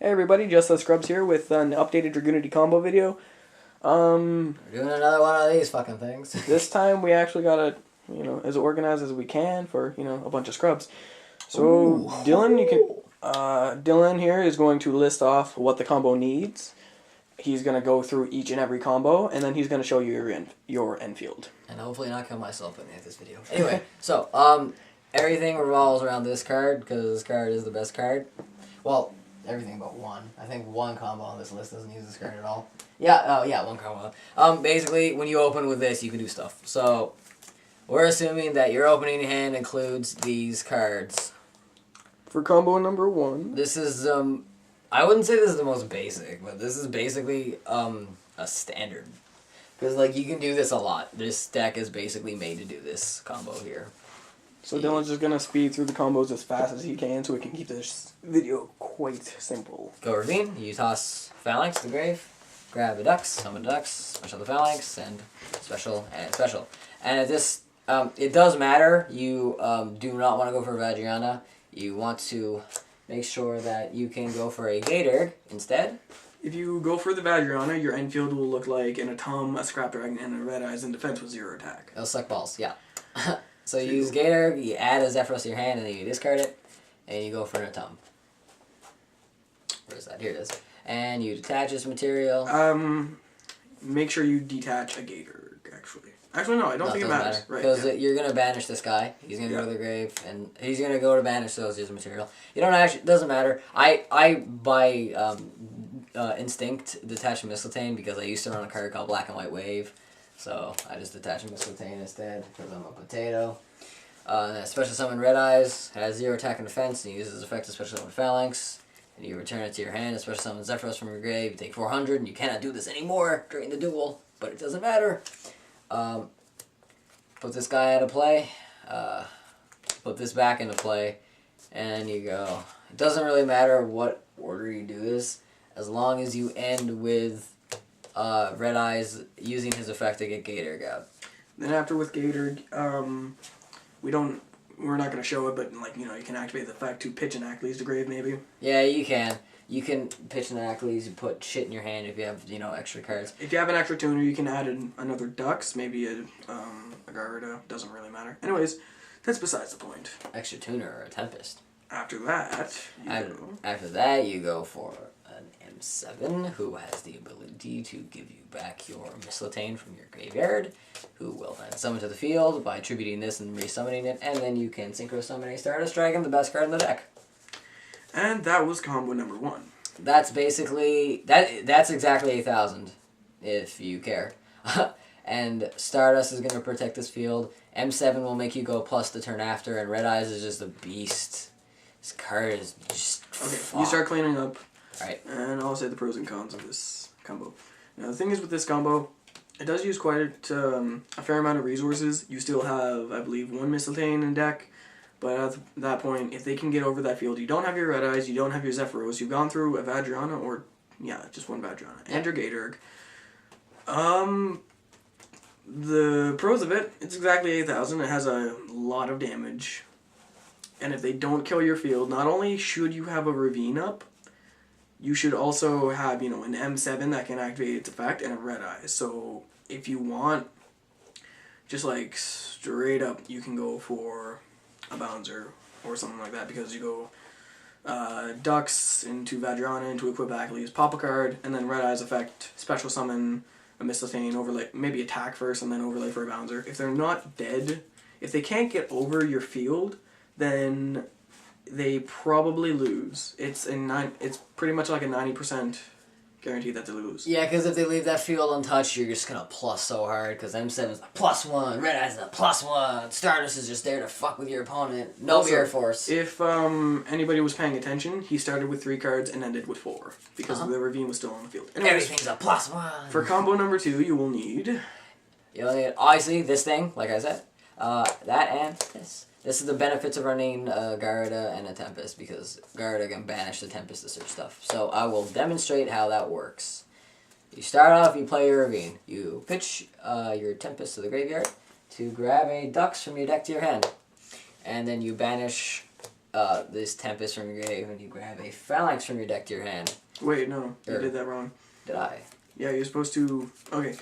Hey everybody, Just the Scrubs here with an updated Dragunity combo video. We're doing another one of these fucking things. This time we actually got it, as organized as we can for, a bunch of scrubs. So Ooh. Dylan here is going to list off what the combo needs. He's going to go through each and every combo, and then he's going to show you your infield. And hopefully not kill myself in the end of this video. Anyway, so, everything revolves around this card, because this card is the best card. Well, everything but one. I think one combo on this list doesn't use this card at all. Yeah, one combo. Basically, when you open with this, you can do stuff. So, we're assuming that your opening hand includes these cards. For combo number 1. This is, I wouldn't say this is the most basic, but this is basically, a standard. Because, like, you can do this a lot. This deck is basically made to do this combo here. So Dylan's just going to speed through the combos as fast as he can so we can keep this video quite simple. Go Ravine, you toss Phalanx to the grave, grab the ducks, summon the ducks, special the Phalanx, and special, and special. And at this, it does matter, you do not want to go for Dragion. You want to make sure that you can go for a Gator instead. If you go for the Dragion, your infield will look like an Atom, a Scrap Dragon, and a Red Eyes in defense with 0 attack. It'll suck balls, yeah. So you use Gator, you add a Zephyros to your hand, and then you discard it, and you go for an Atom. Where is that? Here it is. And you detach this material. Make sure you detach a Gator, actually. Actually, no, I don't think it matters. Because you're going to banish this guy. He's going to go to the grave, and he's going to go to banish those use material. You don't actually, doesn't matter. I by instinct, detach Mystletainn because I used to run a card called Black and White Wave. So I just detach Mystletainn instead because I'm a potato. Special summon Red Eyes, has 0 attack and defense, and uses effect to special summon Phalanx. And you return it to your hand, and special summon Zephyros from your grave. You take 400, and you cannot do this anymore during the duel, but it doesn't matter. Put this guy out of play, put this back into play, and you go. It doesn't really matter what order you do this, as long as you end with Red Eyes using his effect to get Gator out. Then after with Gator, we're not going to show it, but you can activate the effect to pitch an Ackley's to grave maybe. Yeah, you can. You can pitch an Ackley's, you put shit in your hand if you have, extra cards. If you have an extra tuner, you can add another Ducks, maybe a Garuda, doesn't really matter. Anyways, that's besides the point. Extra tuner or a Tempest. After that, you go for an M7, who has the ability to give you back your Mystletainn from your graveyard, who will then summon to the field by attributing this and resummoning it, and then you can Synchro Summon a Stardust Dragon, the best card in the deck. And that was combo number 1. That's basically, that's exactly 8,000, if you care. And Stardust is going to protect this field. M7 will make you go plus the turn after, and Red Eyes is just a beast. This card is just fuck. You start cleaning up. Right. And I'll say the pros and cons of this combo. Now the thing is with this combo, it does use quite a fair amount of resources. You still have, I believe, 1 Mystletainn in deck. But at that point, if they can get over that field, you don't have your Red Eyes, you don't have your Zephyros, you've gone through a Dragion, or, yeah, just 1 Dragion, and your Gator. The pros of it, it's exactly 8,000, it has a lot of damage. And if they don't kill your field, not only should you have a Ravine up, you should also have, an M7 that can activate its effect, and a Red Eyes. So, if you want, just straight up, you can go for a Bouncer or something like that, because you go Ducks into Dragion into equip Ackley's, pop a card, and then Red Eyes effect, special summon a Mystletainn, overlay, maybe attack first and then overlay for a Bouncer. If they're not dead, if they can't get over your field, then they probably lose. It's pretty much like a 90% guarantee that they lose. Yeah, because if they leave that field untouched, you're just going to plus so hard, because M7 is a +1, Red Eyes is a +1, Stardust is just there to fuck with your opponent. No Air Force. If anybody was paying attention, he started with 3 cards and ended with 4, because the Ravine was still on the field. Anyways, everything's a +1. For combo number 2, you will need... You'll need, obviously, this thing, like I said, that and this. This is the benefits of running Garuda and a Tempest, because Garuda can banish the Tempest to search stuff. So I will demonstrate how that works. You start off, you play your Ravine. You pitch your Tempest to the graveyard to grab a Ducks from your deck to your hand. And then you banish this Tempest from your grave, and you grab a Phalanx from your deck to your hand. Wait, no, you Or- did that wrong. Did I? Yeah, you're supposed to. Okay.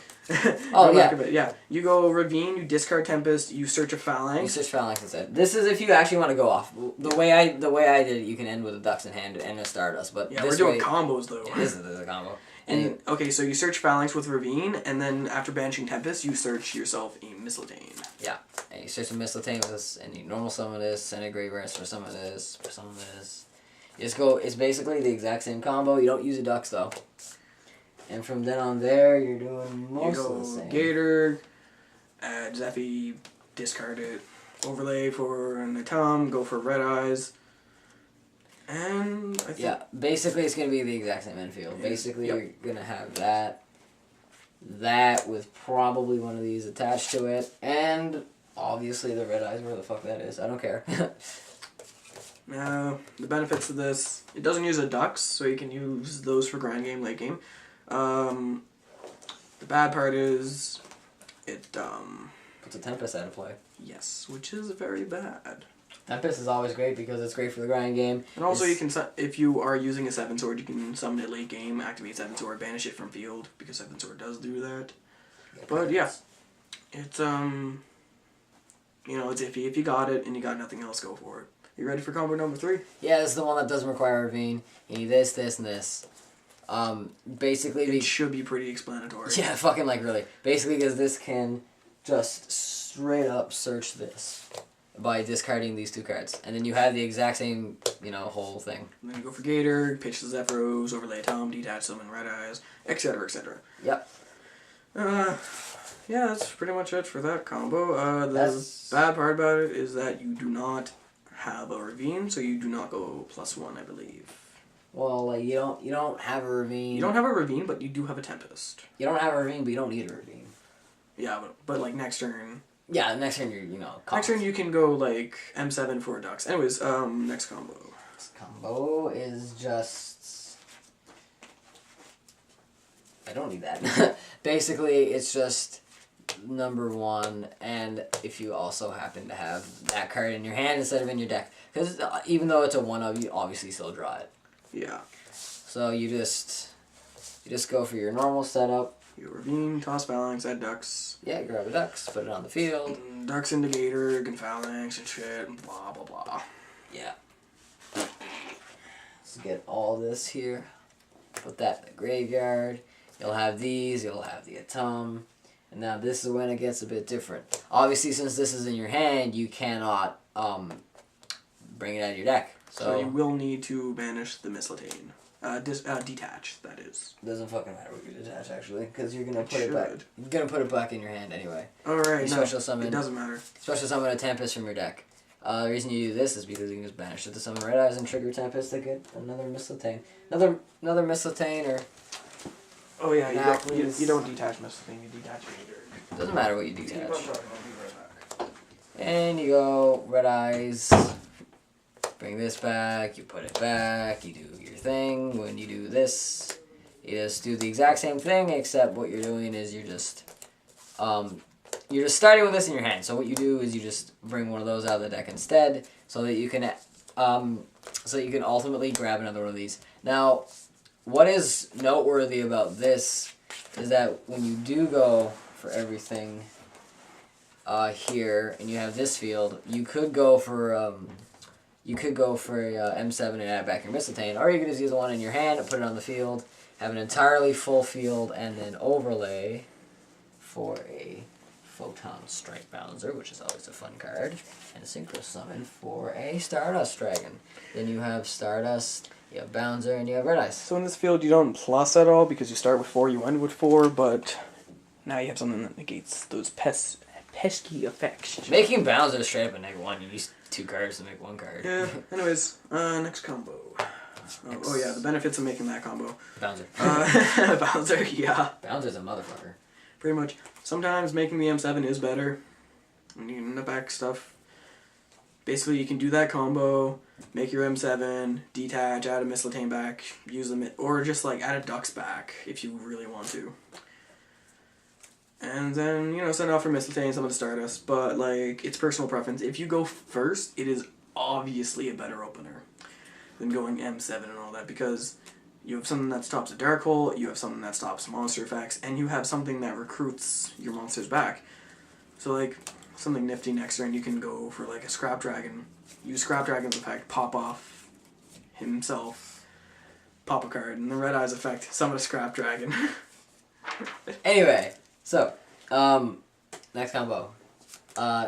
Oh, Go yeah. back a bit. Yeah, you go Ravine, you discard Tempest, you search a You Phalanx. search Phalanx instead. This is if you actually want to go off. The way I did it, you can end with a Ducks in hand and a Stardust. But Yeah, this we're doing way, combos though. yeah, this is a combo. And okay, so you search Phalanx with Ravine, and then after banishing Tempest, you search yourself a Mystletainn. Yeah, and you search a Mystletainn with this, and you normal summon this, send a Grave Rest for some of this, for some of this. You just go. It's basically the exact same combo. You don't use a Ducks though. And from then on there, you're doing You most go of the same. Gator, add Zephy, discard it, overlay for an Atom, go for Red Eyes, and I think Yeah, basically it's going to be the exact same infield. Basically, Yep. you're going to have that with probably one of these attached to it, and obviously the Red Eyes, where the fuck that is. I don't care. now the benefits of this, it doesn't use a Ducks, so you can use those for grind game, late game. The bad part is it Puts a Tempest out of play. yes, which is very bad. Tempest is always great because it's great for the grind game. And also you can if you are using a 7 sword, you can summon it late game, activate 7 sword, banish it from field because 7 sword does do that. But yeah, it's you know, it's iffy. If you got it and you got nothing else, go for it. You ready for combo number 3? Yeah, this is the one that doesn't require Ravine. You need this, this, and this. Basically, It should be pretty explanatory. yeah, fucking like really. Basically, because this can just straight up search this by discarding these 2 cards, and then you have the exact same, you know, whole thing. And then you go for Gator, pitch the Zephyros, overlay Tom, detach summon Red Eyes, etc., etc. Yep. Yeah, that's pretty much it for that combo. The That's- bad part about it is that you do not have a Ravine, so you do not go +1, I believe. Well, like you don't have a Ravine. You don't have a Ravine, but you do have a Tempest. You don't have a Ravine, but you don't need a Ravine. Yeah, but like next turn. Yeah, next turn you're Next turn you can go like M7 for Ducks. Anyways, next combo. This combo is just. I don't need that. Basically, it's just number 1, and if you also happen to have that card in your hand instead of in your deck, because even though it's a 1-of, you obviously still draw it. Yeah. So you just go for your normal setup. You Ravine, toss Phalanx, add Ducks. Yeah, grab a Ducks, put it on the field. Ducks into Gator, and Phalanx and shit, and blah blah blah. Yeah. Let's get all this here. Put that in the graveyard. You'll have these, you'll have the Atom. And now this is when it gets a bit different. Obviously, since this is in your hand, you cannot bring it out of your deck. So you will need to banish the Mystletainn. Detach, that is. Doesn't fucking matter what you detach, actually, because you're gonna It put it back. should. You're gonna put it back in your hand anyway. Alright, You no, special summon. it doesn't matter. Special summon a Tempest from your deck. The reason you do this is because you can just banish it to summon Red Eyes and trigger Tempest to get another Mystletainn. Another Mystletainn, or Oh yeah, you Exactly. don't detach Mystletainn, you detach Gator. doesn't matter what you Keep detach. on talking, I'll be right back. And you go Red Eyes. Bring this back. You put it back. You do your thing. When you do this, you just do the exact same thing, except what you're doing is you're just starting with this in your hand. So what you do is you just bring one of those out of the deck instead, so that you can ultimately grab another one of these. Now, what is noteworthy about this is that when you do go for everything here, and you have this field, you could go for M7 and add back your Mystletainn, or you could just use the one in your hand and put it on the field, have an entirely full field, and then overlay for a Photon Strike Bouncer, which is always a fun card, and a Synchro Summon for a Stardust Dragon. Then you have Stardust, you have Bouncer, and you have Red Eyes. So in this field you don't plus at all because you start with 4, you end with 4, but now you have something that negates those pesky effects. Making Bouncer straight up a -1, you use 2 cards to make 1 card. Yeah, anyways, next combo. Oh yeah, the benefits of making that combo. Bouncer. Bouncer, yeah. Bouncer's a motherfucker. Pretty much. Sometimes making the M7 is better. When you get back stuff. Basically, you can do that combo, make your M7, detach, add a Mystletainn back, use them, or just like add a Ducks back if you really want to. And then, you know, send off for Mystletainn, some of the Stardust, but like, it's personal preference. If you go first, it is obviously a better opener than going M7 and all that, because you have something that stops a dark hole, you have something that stops monster effects, and you have something that recruits your monsters back. So like something nifty next turn, you can go for like a Scrap Dragon, use Scrap Dragon's effect, pop off himself, pop a card, and the Red Eyes effect, summon a Scrap Dragon. Anyway, so next combo.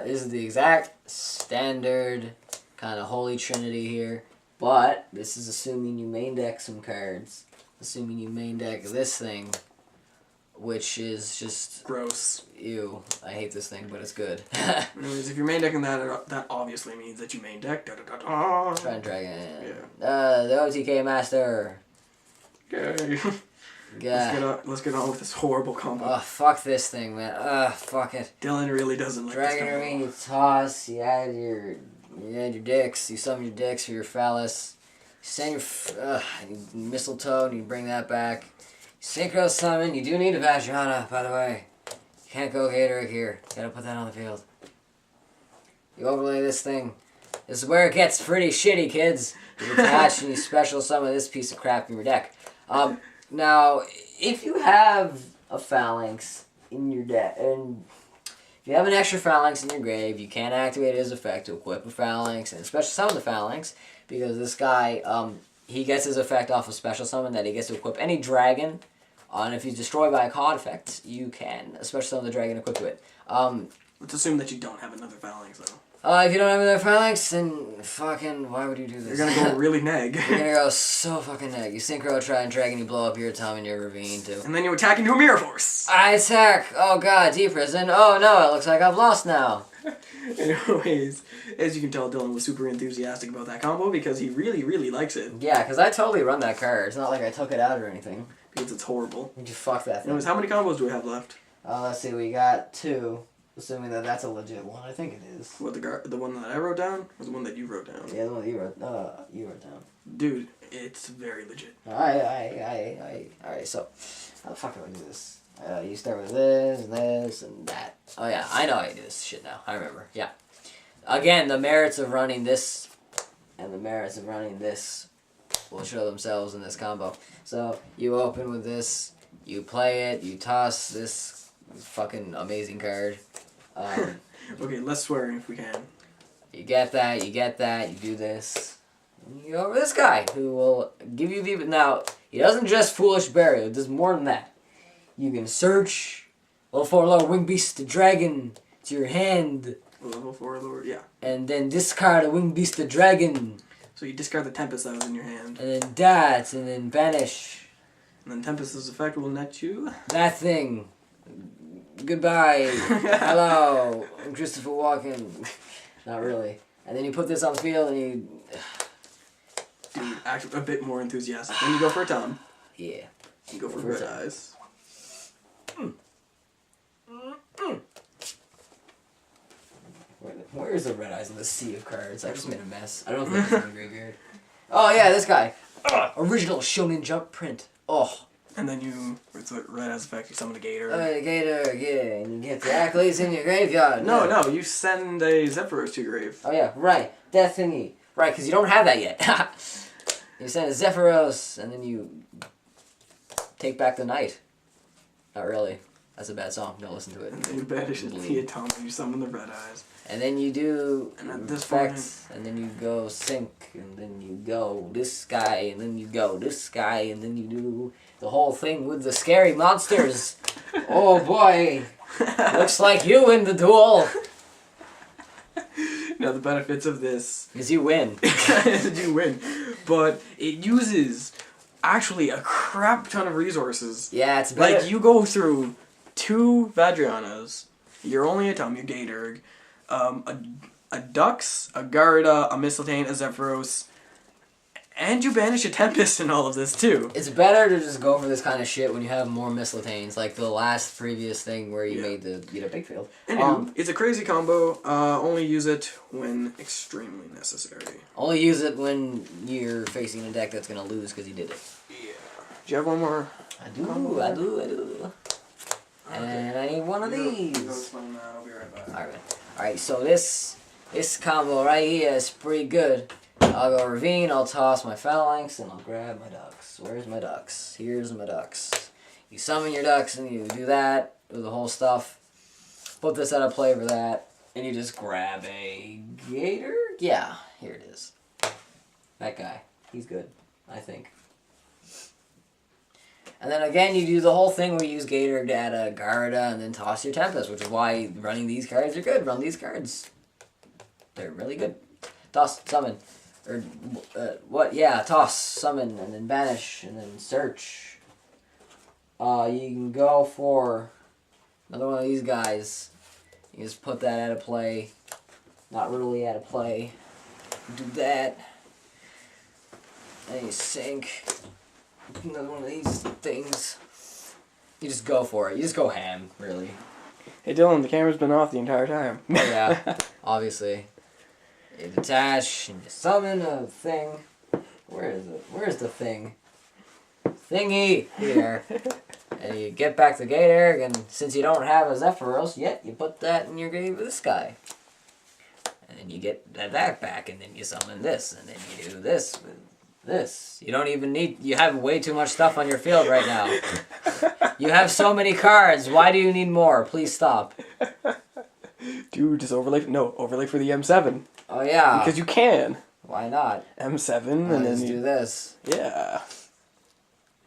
This is the exact standard kind of holy trinity here, but this is assuming you main deck some cards. Assuming you main deck this thing, which is just Gross. ew. I hate this thing, but it's good. Anyways, if you're main decking that, that obviously means that you main deck. Trident Dragon. Yeah. The OTK Master. Okay. Yeah. Let's get on with this horrible combo. Oh, fuck this thing, man. Fuck it. Dylan really doesn't like this combo. Dragunity, you toss, you add your dicks, you summon your dicks for your phallus. You send your Mystletainn, you bring that back. Synchro summon, you do need a Vajrayana, by the way. You can't go Gator here. You gotta put that on the field. You overlay this thing. This is where it gets pretty shitty, kids. You attach and you special summon this piece of crap in your deck. Now, if you have a Phalanx in your deck, and if you have an extra Phalanx in your grave, you can activate his effect to equip a Phalanx and special summon the Phalanx, because this guy, he gets his effect off of special summon that he gets to equip any dragon, and if he's destroyed by a card effect, you can special summon the dragon equipped to it. Let's assume that you don't have another Phalanx, though. If you don't have another Phalanx, then fucking, why would you do this? You're gonna go really neg. You're gonna go so fucking neg. You synchro, Trident, Dragon, you blow up your Tom and your Ravine, too. And then you attack into a Mirror Force. I attack! Oh god, deep prison. Oh no, it looks like I've lost now. Anyways, as you can tell, Dylan was super enthusiastic about that combo because he really, really likes it. Yeah, because I totally run that card. It's not like I took it out or anything. Because it's horrible. You fuck that thing. Anyways, how many combos do we have left? Let's see, we got 2. Assuming that that's a legit one. I think it is. What, the one that I wrote down? Or the one that you wrote down? Yeah, the one that you wrote down. Dude, it's very legit. Alright, so how the fuck do I do this? You start with this, and this, and that. Oh yeah, I know how you do this shit now. I remember. Yeah. Again, the merits of running this and the merits of running this will show themselves in this combo. So, you open with this, you play it, you toss this fucking amazing card. Okay, less swearing if we can. You get that, you do this. And you go over this guy, who will give you the... Now, he doesn't just Foolish Burial, it does more than that. You can search level 4 lower Winged Beast Dragon to your hand. Level 4 lower, yeah. And then discard a Winged Beast Dragon. So you discard the Tempest that was in your hand. And then that, and then banish. And then Tempest's effect will net you. That thing. Goodbye. Hello. I'm Christopher Walken. Not really. And then you put this on the field and you... Dude, actually a bit more enthusiastic. Then you go for a Tom. Yeah. You go for Red Eyes. Where's the Red Eyes in the sea of cards? I just made a mess. I don't think it's in the graveyard. Oh yeah, this guy. Original Shonen Jump print. Oh. And then you, with the Red Eyes effect, you summon a Gator. Gator, yeah, and you get the accolades in your graveyard. No, you send a Zephyros to your grave. Oh yeah, right. That thingy. Right, because you don't have that yet. You send a Zephyros, and then you take back the night. Not really. That's a bad song. Don't listen to it. And then you banish the Atomic and you summon the Red Eyes. And then you do effects, and then you go sync, and then you go this guy, and then you go this guy, and then you do the whole thing with the scary monsters. Oh boy. Looks like you win the duel. Now the benefits of this is you win. is you win. But it uses actually a crap ton of resources. Yeah, it's better. Like you go through 2 Vajrayanas, your only Atom, your Gator, a Dux, a Garuda, a Mystletainn, a Zephyros, and you banish a Tempest in all of this too. It's better to just go for this kind of shit when you have more Mystletains, like the last previous thing where you made the big field. Anywho, it's a crazy combo. Only use it when extremely necessary. Only use it when you're facing a deck that's gonna lose because you did it. Yeah. Do you have one more? I do. And I need one of these. I'll be right back. Alright, so this This combo right here is pretty good. I'll go Ravine, I'll toss my Phalanx, and I'll grab my ducks. Where's my ducks? Here's my ducks. You summon your ducks, and you do that with the whole stuff. Put this out of play for that, and you just grab a Gator? Yeah, here it is. That guy. He's good, I think. And then again, you do the whole thing where you use Gator to add a Garuda and then toss your Tempest, which is why running these cards are good. Run these cards. They're really good. Toss, summon. Or, what? Yeah, toss, summon, and then banish, and then search. You can go for another one of these guys. You just put that out of play. Not really out of play. Do that. And you sink. Another one of these things. You just go for it. You just go ham, really. Hey Dylan, the camera's been off the entire time. Oh, yeah, obviously. You detach and you summon a thing. Where is it? Where's the thing? Thingy! Here. And you get back the Gator, and since you don't have a Zephyros yet, you put that in your grave with this guy. And then you get that back, and then you summon this, and then you do this with this. You don't even need... You have way too much stuff on your field right now. You have so many cards. Why do you need more? Please stop. Dude, just overlay... No, overlay for the M7. Oh, yeah. Because you can. Why not? M7, and then Let's you... do this. Yeah.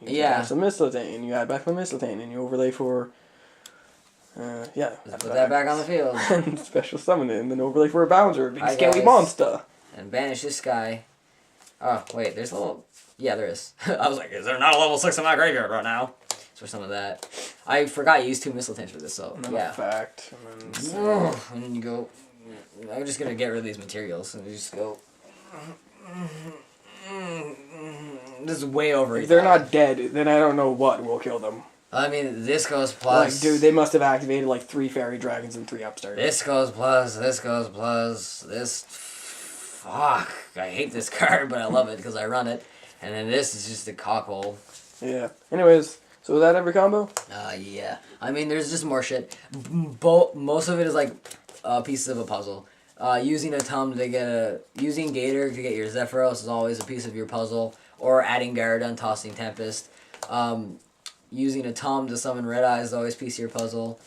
You Yeah. have some Mystletainn, you add back the Mystletainn, and you overlay for... yeah. Let's put that back on the field. And special summon it, and then overlay for a Bouncer, big Hi, scaly guys. monster. And banish this guy. Oh, wait, there's a little... Yeah, there is. I was like, is there not a level 6 in my graveyard right now? For some of that. I forgot you used 2 Mystletainns for this, so, And then yeah. a fact. And then... And then you go... I'm just gonna get rid of these materials, and you just go... This is way over. If they're not dead, then I don't know what will kill them. I mean, this goes plus... Like, dude, they must have activated like 3 fairy dragons and 3 upstarts. This goes plus, this goes plus, this... Fuck. I hate this card, but I love it because I run it. And then this is just a cockhole. Yeah. Anyways, so is that every combo? Yeah. I mean, there's just more shit. Most of it is like pieces of a puzzle. Using a Tum to get a... Using Gator to get your Zephyros is always a piece of your puzzle. Or adding Garuda and tossing Tempest. Using a Tum to summon Red Eye is always a piece of your puzzle.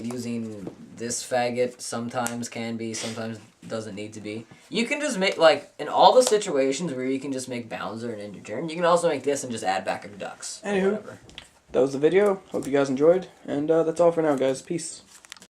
Using this faggot sometimes can be, sometimes doesn't need to be. You can just make, like, in all the situations where you can just make Bouncer and end your turn, you can also make this and just add back your ducks. Anywho, that was the video. Hope you guys enjoyed. And that's all for now, guys. Peace.